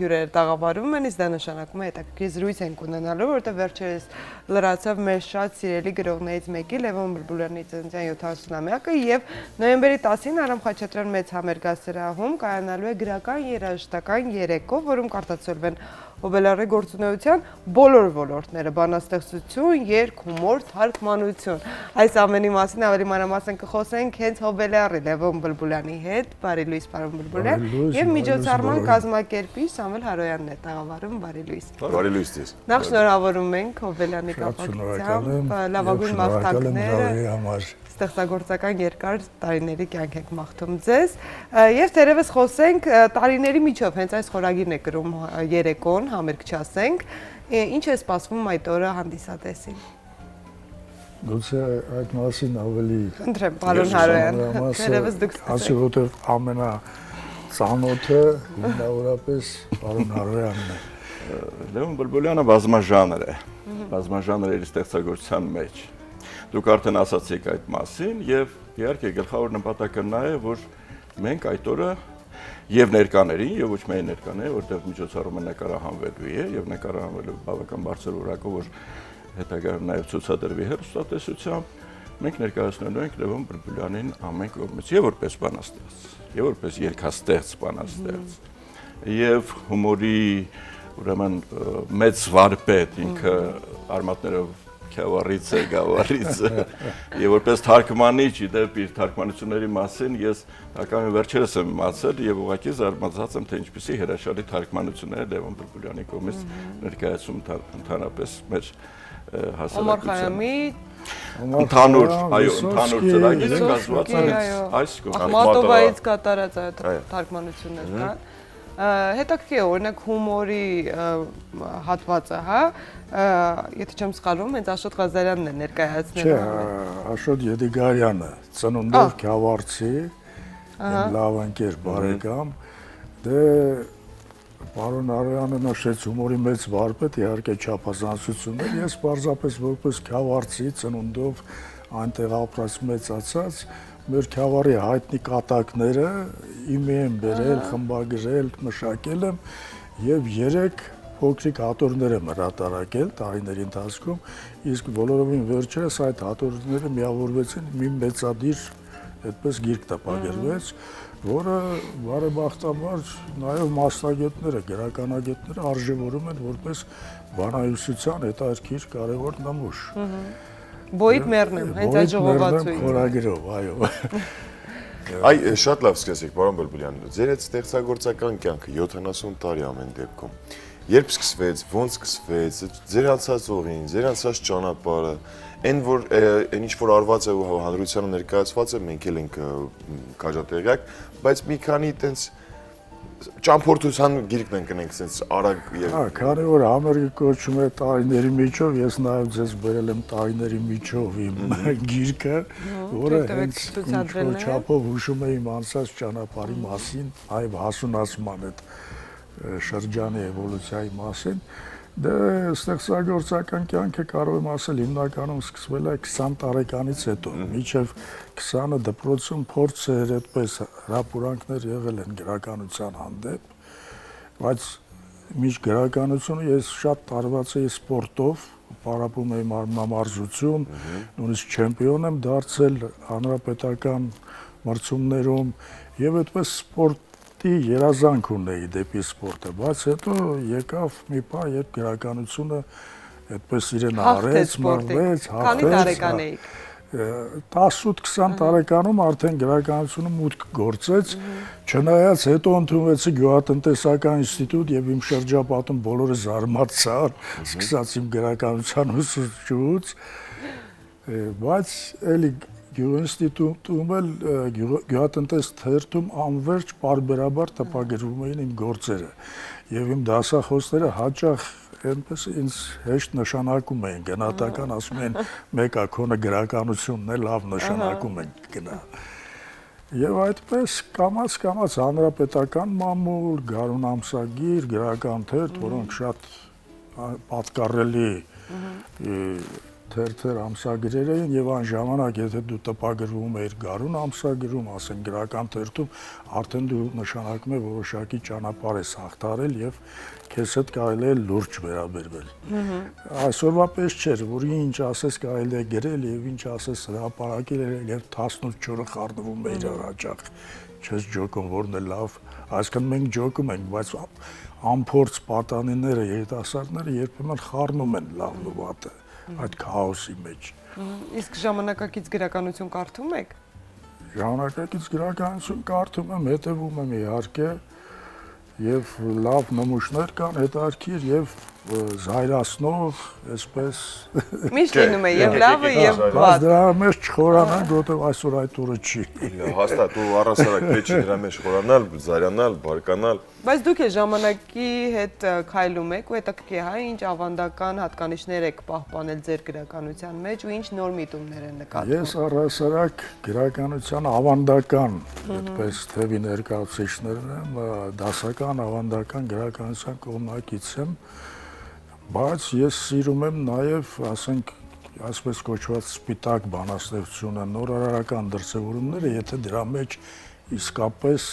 հյուրերը տաղավարում են, իսկ դա նշանակում է հետաքրքիր զրույց ենք ունենալու, որովհետև վերջերս լրացավ մեր շատ սիրելի գրողներից մեկի Լևոն Բլբուլյանի ծննդյան 70-ամյակը եւ նոյեմբերի 10-ին Արամ Խաչատրյան մեծ համերգասրահում կայանալու է գրական երաժշտական երեկո, որում կարտացոլվեն Հոբելյարի գործունեության բոլոր ոլորտները՝ բանաստեղծություն, երգ, հումոր, թարգմանություն։ Այս ամենի մասին ավելի մանրամասն կխոսենք հենց Հոբելյարի Լևոն Բլբուլյանի հետ, բարի լույս, պարոն Բլբուլյան, եւ միջոցառման կազմակերպիչ Սամվել Հարոյանն է տաղավարում, բարի լույս։ Բարի լույս ձեզ։ Նախ շնորհավորում ենք Հոբելյանի կապակցությամբ, լավագույն մաղթանքներ, ստեղծագործական երկար տարիների կյանք ենք մաղթում ձեզ, եւ թերևս խոսենք տարիների միջով, հենց այս խորագիրն է գրում երեկոն, համերգ չասենք, ինչ է սպասվում այդ օրը հանդիսատեսին։ Գուցե այդ մասին ավելի Խնդրեմ, պարոն Հարոյան, թերևս դուք ասի, որտեղ ամենածանոթը հիմնավորապես պարոն Հարոյանն է։ Լևոն Բլբուլյանը բազմաժանր է, բազմաժանր իր ստեղծագործության մեջ։ Դուք արդեն ասացիք այդ մասին եւ իհարկե գլխավոր նպատակը նա է, որ մենք այդ օրը եւ ներկաներին եւ ոչ միայն ներկաներին, որտեղ միջոցառումը նկարահանվելու է եւ նկարահանվելու բավական բարձր որակով, որ հետագայում նաեւ ցուցադրվի հեռուստատեսությամբ, մենք ներկայացնելու ենք Լևոն Բլբուլյանին ամեն կողմից եւ որպես բանաստեղծ, եւ որպես երգաստեղծ բանաստեղծ, եւ հումորի ուրեմն մեծ վարպետ, ինքը արմատներով Քավառից է, գավառից է, եւ որպես թարգմանիչ, իդեպ իր թարգմանությունների մասին ես հակամի վերջերս եմ իմացել եւ ուղղակի զարմացած եմ, թե ինչպիսի հրաշալի թարգմանություններ Լևոն Բլբուլյանի կողմից ներկայացում ընդհանրապես մեր հասարակությանը։ Ընդհանուր, այո, ընդհանուր ծրագիրը կազմված է այս Ախմատովայից կատարած թարգմանություններ կան։ Հետաքրքիր է, օրինակ հումորի հատվածը, հա, եթե չեմ սխալվում, հենց Աշոտ Ղազարյանն է ներկայացնել։ Չէ, Աշոտ Եդիգարյանը, ծնունդով Քյավառցի, լավ ընկեր բարեկամ, դե պարոն Հարոյանը նշեց հումորի մեծ վարպետ, իհարկե չափազանցություններ, ես պարզապես որպես Քյավառցի ծնունդով այնտեղ ապրած մեծացած մեր Քյավառի հայտնի կատակները իմի եմ բերել, խմբագրել, մշակել եմ եւ 3 փոքրիկ հատորներ եմ հրատարակել տարիների ընթացքում, իսկ բոլորովին վերջերս այդ հատորները միավորվեցին մի մեծադիր այդպես գիրք տպագրվեց, որը բարեբախտաբար նաեւ մասնագետները, գրականագետները արժևորում են որպես բանահյուսության հետաքրքիր կարևոր նմուշ։ Բոյիդ մեռնեմ, հենց այդ ժողովածույցը։ Խորագրով, այո։ Այ շատ լավ սկսեցիք, պարոն Բլբուլյան, ձեր այդ ստեղծագործական կյանքը 70 տարի ամեն դեպքում։ Երբ սկսվեց, ոնց սկսվեց, ձեր անցած ուղին, ձեր անցած ճանապարհը, այն որ այն ինչ որ արված է ու հանրությանը ներկայացված է, մենք էլ ենք կաժատեղյակ, բայց մի քանի տենց ճամփորդության գիրքն ենք ընենք sense արագ եւ քանի որ համերգը կոչում է տարիների միջով, ես նաեւ ձեզ բերել եմ տարիների միջով իմ գիրքը, որը հենց ինչ-որ չափով հուշում է իմ անցած ճանապարհի մասին, այլ հասունացման այդ շրջանի էվոլյուցիայի մասին։ Դե ստեղծագործական կյանքը կարող եմ ասել հիմնականում սկսվել է 20 տարեկանից հետո, մինչև 20-ը դպրոցում փորձեր այդպես հրապուրանքներ եղել են գրականության հանդեպ, բայց մինչ գրականությունը ես շատ տարված էի սպորտով, պարապում էի մարմնամարզություն, նույնիսկ չեմպիոն եմ դարձել հանրապետական մրցումներում եւ այդպես սպորտի երազանք ունեի դեպի սպորտը, բայց հետո եկավ մի պահ, երբ գրականությունը այդպես իրեն արեց, մղվեց, հաղթեց։ Քանի տարեկան էիք։ 18-20 տարեկանում արդեն գրականությունը մուտք գործեց, չնայած հետո ընդունվեցի գյուղատնտեսական ինստիտուտ եւ իմ շրջապատում բոլորը զարմացան, սկսած իմ գրականության ուսուցչուց, բայց էլի գյուղինստիտուտում էլ գյուղատնտես թերթում անverջ պարբերաբար տպագրվում էին իմ գործերը եւ իմ դասախոսները հաճախ այնպես ինձ հեշտ նշանակում էին գնահատական, ասում են մեկա քոնը գրականությունն է լավ նշանակում են գնա։ Եվ այդպես կամաց հանրապետական մամուլ, Գարուն ամսագիր, գրական թերթ, որոնք շատ պատկառելի թերթեր ամսագրեր էին եւ այն ժամանակ եթե դու տպագրվում էիր Գարուն ամսագրում, ասենք գրական թերթում, արդեն դու նշանակում է որոշակի ճանապարհ ես հաղթարել եւ քեզ հետ կարելի է լուրջ վերաբերվել։ Այսօրվա պես չէր, որ ինչ ասես կարելի է գրել եւ ինչ ասես հրապարակել եւ 18 օրը խառնվում էր առաջ։ Չես ջոկում, որն է լավ, այսինքն մենք ջոկում ենք, բայց ամփորձ պատանիները, երիտասարդները երբեմն խառնում են լավն ու վատը այդ քաոսի մեջ։ Իսկ ժամանակակից գրականություն կարդում եք։ Ժամանակակից գրականություն կարդում եմ, հետևում եմ իհարկե եւ լավ նմուշներ կան, հետաքրքիր եւ զայրացնող, այսպես Միշտ լինում է եւ լավը եւ բայց վատը։ դրա մեջ չխորանանք, որովհետեւ այսօր այդ օրը չի։ Հաստատ ու առասարակ պետք է դրա մեջ խորանալ, զարյանալ, բարկանալ։ Բայց դուք է ժամանակի հետ քայլում եք ու հետաքրքիր է, հա, ինչ ավանդական հատկանիշներ եք պահպանել ձեր գրականության մեջ ու ինչ նոր միտումներ են նկատվում։ Ես առասարակ գրականության ավանդական, այդպես թևի ներկայացուցիչներն եմ, դասական ավանդական գրականության կողմնակից եմ, բայց ես սիրում եմ նաև, ասենք, այսպես կոչված սպիտակ բանաստեղծությունը, նորարարական դրսևորումները, եթե դրա մեջ իսկապես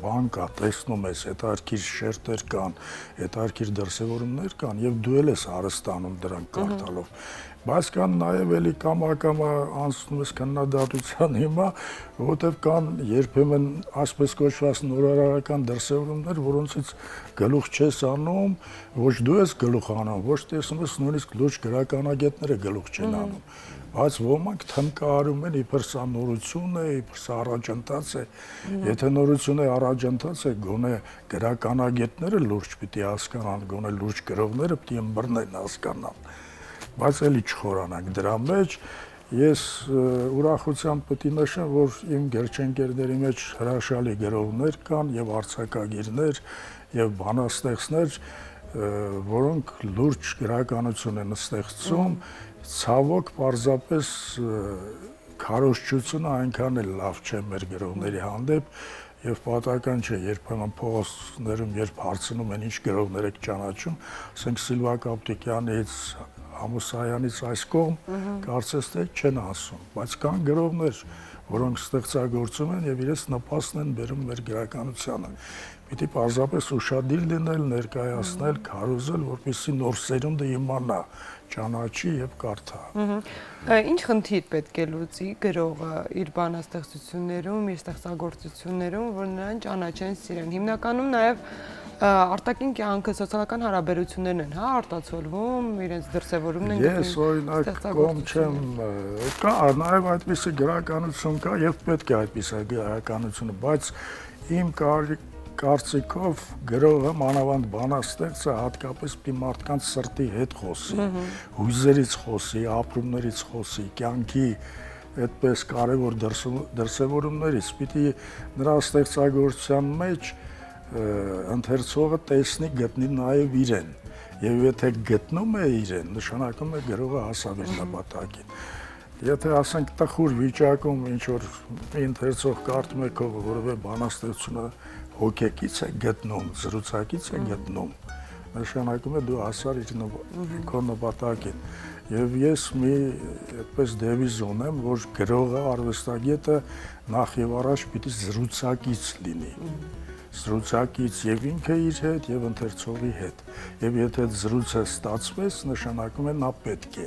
բան կա, տեսնում ես, հետաքրքիր շերտեր կան, հետաքրքիր դրսևորումներ կան եւ դու էլ ես հարստանում դրանք կարդալով։ Բայց կան նաև էլի կամակամա անցնում ես քննադատության հիմա, որովհետև կան երբեմն այսպես կոչված նորարարական դրսևորումներ, որոնցից գլուխ չես անում, ոչ դու ես գլուխ անում, ոչ տեսնում ես նույնիսկ լուրջ գրականագետները գլուխ չեն անում, բայց ոմանք թմկարում են իբր սա նորություն է, իբր սա առաջընթաց է, եթե նորություն է, առաջընթաց է, գոնե գրականագետները լուրջ պիտի հասկանան, գոնե լուրջ գրողները պիտի ըմբռնեն հասկանան, բայց էլի չխորանանք դրա մեջ, ես ուրախությամբ պետք է նշեմ, որ իմ գրչընկերների մեջ հրաշալի գրողներ կան եւ արձակագիրներ եւ բանաստեղծներ, որոնք լուրջ գրականություն են ստեղծում, ցավոք պարզապես քարոզչությունը այնքան էլ լավ չէ մեր գրողների հանդեպ եւ պատահական չէ, երբեմն փողոցներում երբ հարցնում են ինչ գրողներ եք ճանաչում, ասենք Սիլվա Կապտիկյանից, Ամուսայանից այս կողմ, կարծես թե չեն ասում, բայց կան գրողներ, որոնք ստեղծագործում են եւ իրենց նպաստն են բերում մեր գրականությանը։ Պիտի պարզապես ուշադիր լինել, ներկայացնել, քարոզել, որպեսզի նոր սերունդը իմանա, ճանաչի եւ կարդա։ Ինչ խնդիր պետք է լուծի գրողը իր բանաստեղծություններում, իր ստեղծագործություններում, որ նրան ճանաչեն, սիրեն։ Հիմնականում նաեւ արտաքին կյանքը, սոցիալական հարաբերություններն են, հա, արտացոլվում, իրենց դրսևորումն են գտնում։ Ես օրինակ կողմ չեմ, կա նաև այդպիսի գրականություն կա եւ պետք է այդպիսի գրականությունը, բայց իմ կարծիքով գրողը մանավանդ բանաստեղծը հատկապես պիտի մարդկանց սրտի հետ խոսի, հույզերից խոսի, ապրումներից խոսի, կյանքի այդպես կարևոր դրսևորումներից, պիտի նրա ստեղծագործության մեջ ընթերցողը տեսնի, գտնի նաև իրեն, եւ եթե գտնում է իրեն, նշանակում է գրողը հասավ իր նպատակին։ Եթե ասենք տխուր վիճակում ինչ որ ընթերցող կարդում է քո որևէ բանաստեղծությունը հոգեկից է գտնում, զրուցակից է գտնում, նշանակում է դու հասար քո նպատակին։ Եվ ես մի այդպես դեվիզ ունեմ, որ գրողը, արվեստագետը նախ եւ առաջ պիտի զրուցակից լինի։ Զրուցակից եւ ինքը իր հետ եւ ընթերցողի հետ։ Եվ եթե զրույցը ստացվեց, նշանակում է նա պետք է։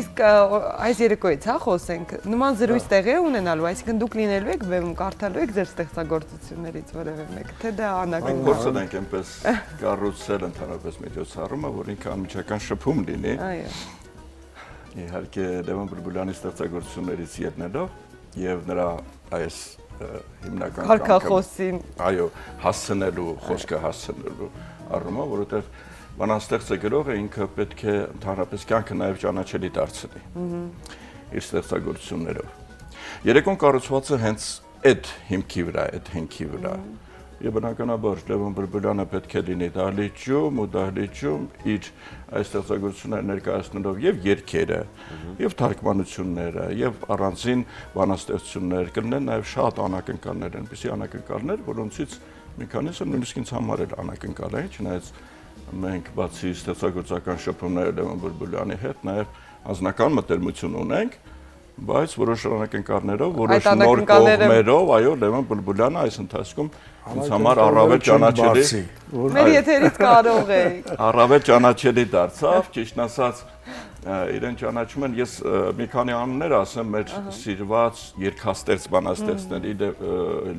Իսկ այս երեկոյից հա խոսենք, նման զրույց տեղի է ունենալու, այսինքն դուք լինելու եք բեմում, կարդալու եք ձեր ստեղծագործություններից որևէ մեկ, թե դա անակնկալ։ Փորձել ենք այնպես կառուցել ընդհանրապես միջոցառումը, որ ինքը անմիջական շփում լինի։ Այո։ Իհարկե Լևոն Բուլբուլյանի ստեղծագործություններից ելնելով եւ նրա այս հիմնական Հարկախոսին, այո, հասցնելու, խոսքը հասցնելու առումով, որովհետև բանաստեղծը գրողը ինքը պետք է ընդհանրապես կյանքը նաև ճանաչելի դարձնի իր ստեղծագործություններով։ Երեկոն կառուցված է հենց այդ հիմքի վրա, այդ հենքի վրա։ Եվ բնականաբար Լևոն Բուլբուլյանը պետք է լինի դահլիճում ու դահլիճում իր այս ստեղծագործությունները ներկայացնելով եւ երգերը, եւ թարգմանությունները, եւ առանձին բանաստեղծություններ, կլինեն նաեւ շատ անակնկալներ, այնպիսի անակնկալներ, որոնցից մի քանիսը նույնիսկ ինձ համար էլ անակնկալ է, չնայած մենք բացի ստեղծագործական շփումները Լևոն Բուլբուլյանի հետ նաեւ անձնական մտերմություն ունենք, բայց որոշ շրջանակներով, որոշ նոր կողմերով, այո, Լևոն Բուլբուլյանը այս ընթացքում ինձ համար առավել ճանաչելի Մեր եթերից կարող եք։ Առավել ճանաչելի դարձավ, ճիշտ ասած, իրեն ճանաչում են, ես մի քանի անուններ ասեմ մեր սիրված երգաստեղծ բանաստեղծների,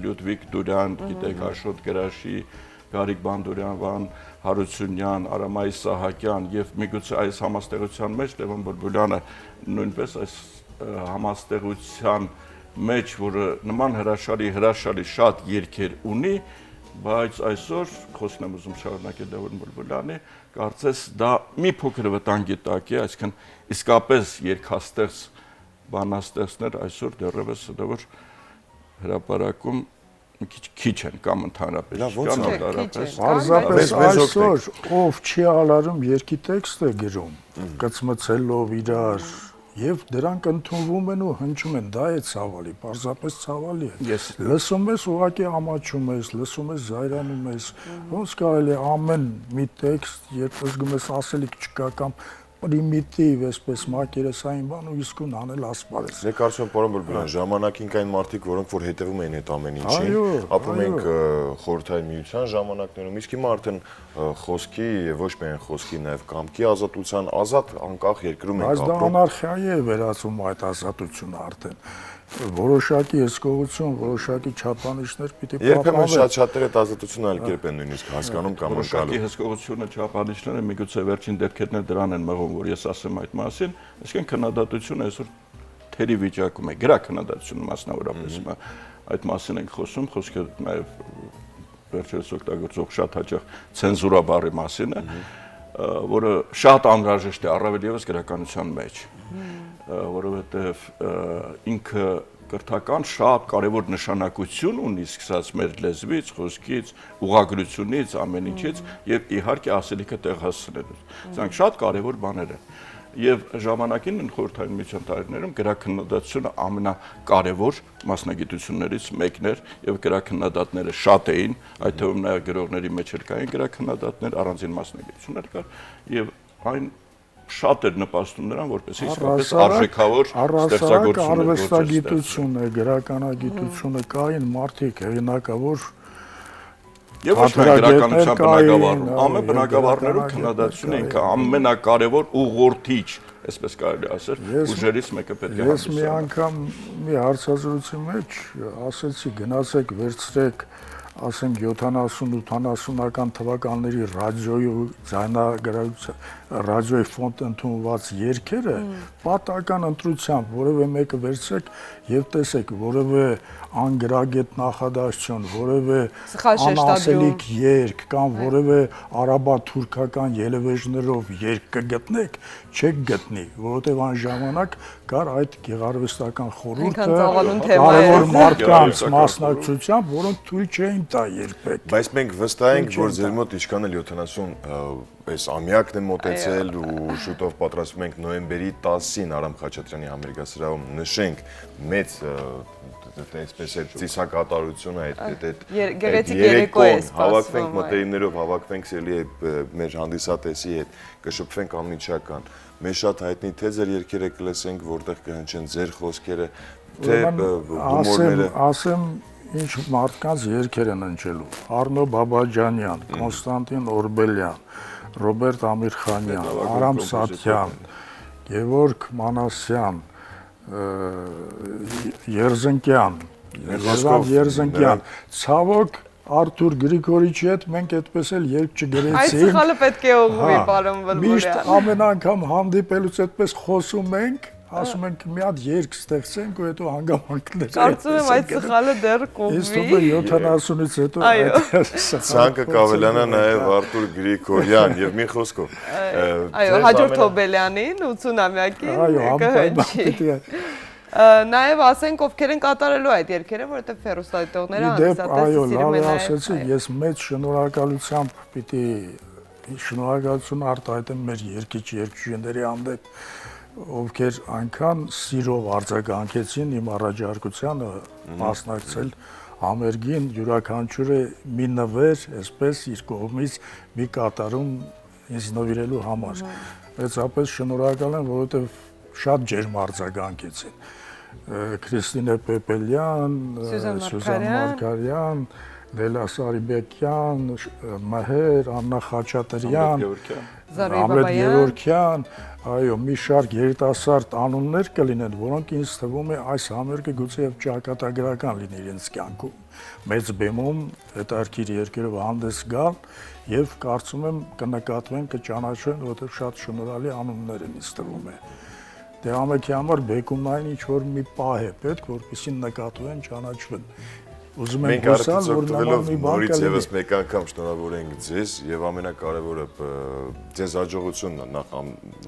Լյուդվիգ Դուրյան, գիտեք, Աշոտ Գրաշի, Գարիկ Բանդուրյան, Վան Հարությունյան, Արամայի Սահակյան եւ միգուցե այս համաստեղության մեջ Լևոն Բուլբուլյանը նույնպես այս համաստեղության մեջ, որը նման հրաշալի շատ երգեր ունի, բայց այսօր խոսքն եմ ուզում շարունակել Լևոն Բուլբուլյանի, կարծես դա մի փոքր վտանգի տակ է, այսինքն իսկապես երգաստեղծ բանաստեղծներ այսօր դեռևս որ հրապարակում մի քիչ են կամ ընդհանրապես Պարզապես այսօր ով չի ալարում երգի տեքստը գրում, կծմծելով իրար Եվ դրանք ընդունվում են ու հնչում են, դա է ցավալի, պարզապես ցավալի է։ Լսում ես ուղղակի ամաչում ես, լսում ես զայրանում ես, ոնց կարելի է ամեն մի տեքստ, երբ զգում ես ասելիք չկա կամ պրիմիտիվ, այսպես մակերեսային բան ու իսկույն անել ասպարես։ Ես կարծում եմ, պարոն Բուլբուլյան, ժամանակին կային մարդիկ, որոնք որ հետևում էին այդ ամեն ինչին, ապրում ենք խորհրդային միության ժամանակներում, իսկ հիմա արդեն խոսքի եւ ոչ միայն խոսքի, նաեւ կամքի ազատության ազատ անկախ երկրում ենք ապրում։ Բայց դա անարխիայի է վերածում այդ ազատությունը արդեն։ Որոշակի հսկողություն, որոշակի չափանիշներ պիտի պահպանվեն։ Երբեմն շատ-շատերը այդ ազատությունը այլ կերպ են նույնիսկ հասկանում կամ անցալու։ Որոշակի հսկողությունը, չափանիշները միգուցե վերջին դեպքերն դրան են մղում, որ ես ասեմ այդ մասին, այսինքն քննադատությունը այսօր թերի վիճակում է, գրաքննադատությունը մասնավորապես հիմա այդ մասին ենք խոսում, խոսքը նաև վերջերս օգտագործող շատ հաճախ ցենզուրա բառի մասին է, որը շատ անհրաժեշտ է առավել եւս գրականության մեջ, որովհետեւ ինքը կրթական շատ կարևոր նշանակություն ունի սկսած մեր լեզվից, խոսքից, ուղղագրությունից, ամեն ինչից եւ իհարկե ասելիքը տեղ հասցնելուց։ Սրանք շատ կարևոր բաներ են։ Եվ ժամանակին խորհրդային միության տարիներում գրաքննադատությունը ամենակարևոր մասնագիտություններից մեկն էր եւ գրաքննադատները շատ էին, այդ թվում նաեւ գրողների մեջ էլ կային գրաքննադատներ, առանձին մասնագիտություններ կար եւ այն շատ էր նպաստում նրան, որպեսզի իսկապես արժեքավոր ստեղծագործություն արվեստագիտությունը, գրականագիտությունը կային մարդիկ հեղինակավոր Եվ ոչ միայն գրականության բնագավառում, ամեն բնագավառներում քննադատությունը ինքը ամենակարևոր ուղղորդիչ, այսպես կարելի ասել, ուժերից մեկը պետք է հանդիսանա։ Ես մի անգամ մի հարցազրույցի մեջ ասեցի գնացեք վերցրեք ասենք 70-80-ական թվականների ռադիոյի ֆոնդ ընդունված երգերը պատահական ընտրությամբ որևէ մեկը վերցրեք եւ տեսեք որևէ անգրագետ նախադասություն, որևէ անասելիք երգ կամ որևէ արաբա-թուրքական ելևեժներով երգ կգտնեք, չեք գտնի, որովհետեւ այն ժամանակ կար այդ գեղարվեստական խորհուրդը կարևոր մարդկանց մասնակցությամբ, որոնք թույլ չէին տա երբեք։ Բայց մենք վստահ ենք, որ ձեր մոտ ինչքան էլ 70 այս ամյակն է մոտեցել ու շուտով պատրաստվում ենք նոյեմբերի 10-ին Արամ Խաչատրյանի համերգասրահում նշենք մեծ այսպես է ծիսակատարությունը այդ գեղեցիկ երեկո է սպասվում, հավաքվենք մտերիմներով, հավաքվենք սելի մեր հանդիսատեսի հետ, կշփվենք անմիջական։ Մեր շատ հայտնի թե ձեր երգերը կլսենք, որտեղ կհնչեն ձեր խոսքերը, թե հումորները։ Ասեմ ինչ մարդկանց երգեր են հնչելու։ Արնո Բաբաջանյան, Կոնստանտին Օրբելյան, Ռոբերտ Ամիրխանյան, Արամ Սաթյան, Գևորգ Մանասյան, Երզնկյան, Երզնկյան, ցավոք Արթուր Գրիգորիչի հետ մենք այդպես էլ երգ չգրեցինք։ Այդ սխալը պետք է ուղղվի, պարոն Բուլբուլյան։ Միշտ ամեն անգամ հանդիպելուց այդպես խոսում ենք, ասում ենք մի հատ երգ ստեղծենք ու հետո հանգամանքներ։ Կարծում եմ այդ սխալը դեռ կողմի։ Իսկ թվում է 70-ից հետո այդ ցանկը կավելանա նաև Արթուր Գրիգորյան եւ մի խոսքով։ Այո, հաջորդ Հոբելյանին 80-ամյակին կհնչի։ Նաև ասենք ովքեր են կատարելու այդ երգերը, որովհետև ֆերոստատիտողները հանդիսատեսը սիրում են այո, ասեցի, ես մեծ շնորհակալությամբ պիտի շնորհակալություն արտահայտեմ մեր երգիչ-երգչուհիների հանդեպ, ովքեր այնքան սիրով արձագանքեցին իմ առաջարկությանը մասնակցել համերգին, յուրաքանչյուրը մի նվեր, այսպես իր կողմից մի կատարում ինձ նվիրելու համար։ Մեծապես շնորհակալ եմ, որովհետև շատ ջերմ արձագանքեցին։ Քրիստինե Պեպելյան, Սյուզան Սյուզան Մարգարյան, Լելա Սարիբեկյան, Մհեր, Աննա Խաչատրյան, Զարեյ Գևորգյան, այո, մի շարք երիտասարդ անուններ կլինեն, որոնք ինձ թվում է այս համերգը գուցե եւ ճակատագրական լինի իրենց կյանքում։ Մեծ բեմում հետարքիր երկերով հանդես գալ եւ կարծում եմ կնկատվեն, կճանաչվեն, որովհետեւ շատ շնորհալի անուններ են ինձ թվում է։ Դե ամենքի համար բեկումն այն ինչ որ մի պահ է պետք, որպեսզի նկատվեն, ճանաչվեն։ Ուզում եմ հուսալ, որ նման մի բան կլինի։ Եվս մեկ անգամ շնորհավորենք ձեզ եւ ամենակարևորը ձեզ հաջողությունն նախ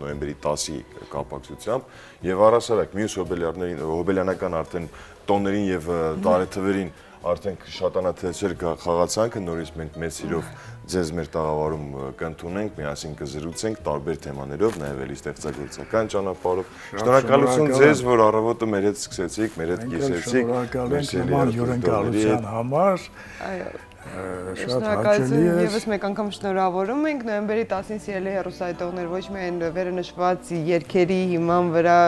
նոյեմբերի 10-ի կապակցությամբ եւ առասարակ մյուս հոբելյանական արդեն տոներին եւ տարեթվերին արդեն շատանաթեցեր խաղացանքը նորից մենք մեծ սիրով ձեզ մեր տաղավարում կընդունենք, միասին կզրուցենք տարբեր թեմաներով, նաև էլի ստեղծագործական ճանապարհով։ Շնորհակալություն ձեզ, որ առավոտը մեր հետ սկսեցիք, մեր հետ կիսեցիք։ Շնորհակալ ենք նման հյուրընկալության համար։ Այո։ Շատ հաճելի է։ Եվս մեկ անգամ շնորհավորում ենք նոյեմբերի 10-ին սիրելի հեռուստադիտողներ, ոչ միայն վերնշված երգերի հիման վրա,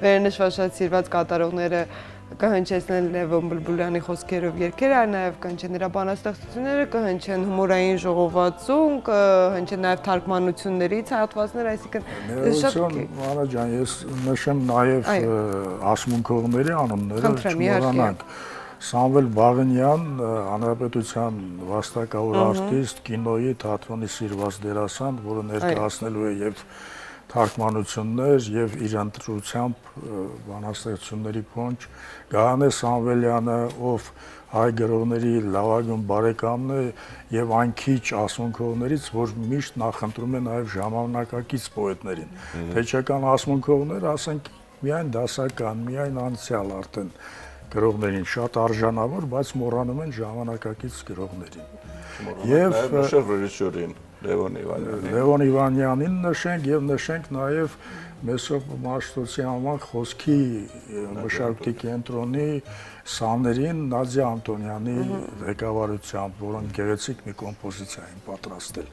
վերնշված շատ սիրված կատարողները կհնչեցնեն Լևոն Բլբուլյանի խոսքերով երգերը, այլ նաև կհնչեն նրա բանաստեղծությունները, կհնչեն հումորային ժողովածուն, կհնչեն նաև թարգմանություններից հատվածներ, այսինքն Ներողություն, Մարա ջան, ես նշեմ նաև ասմունքողների անունները, չմոռանանք։ Սամվել Բաղանյան, Հանրապետության վաստակավոր արտիստ, կինոյի, թատրոնի սիրված դերասան, որը ներկայացնելու է եւ թարգմանություններ եւ իր ընտրությամբ բանաստեղծությունների փոնջ, Գահանե Սամվելյանը, ով հայ գրողների լավագույն բարեկամն է եւ այն քիչ ասմունքողներից, որ միշտ նախընտրում է նաեւ ժամանակակից պոետներին։ Թե չկան ասմունքողներ, ասենք միայն դասական, միայն անցյալ արդեն գրողներին շատ արժանավոր, բայց մոռանում են ժամանակակից գրողներին։ Եվ ռեժիսորին Լևոն Իվանյանին նշենք եւ նշենք նաեւ Մեսրոպ Մաշտոցյան խոսքի մշակույթի կենտրոնի սաներին Նադիա Անտոնյանի ղեկավարությամբ, որոնք գեղեցիկ մի կոմպոզիցիա են պատրաստել։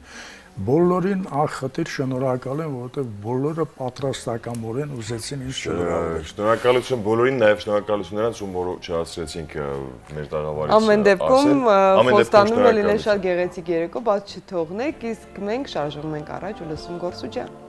Բոլորին անխտիր շնորհակալ եմ, որովհետև բոլորը պատրաստակամորեն ուզեցին ինձ շնորհավորել։ Շնորհակալություն բոլորին, նաև շնորհակալություն նրանց, ում որ չհասցրեցինք մեր տաղավարից։ Ամեն դեպքում խոստանում է լինել շատ գեղեցիկ երեկո, բայց չթողնեք, իսկ մենք շարժվում ենք առաջ ու լսում Գործուջան։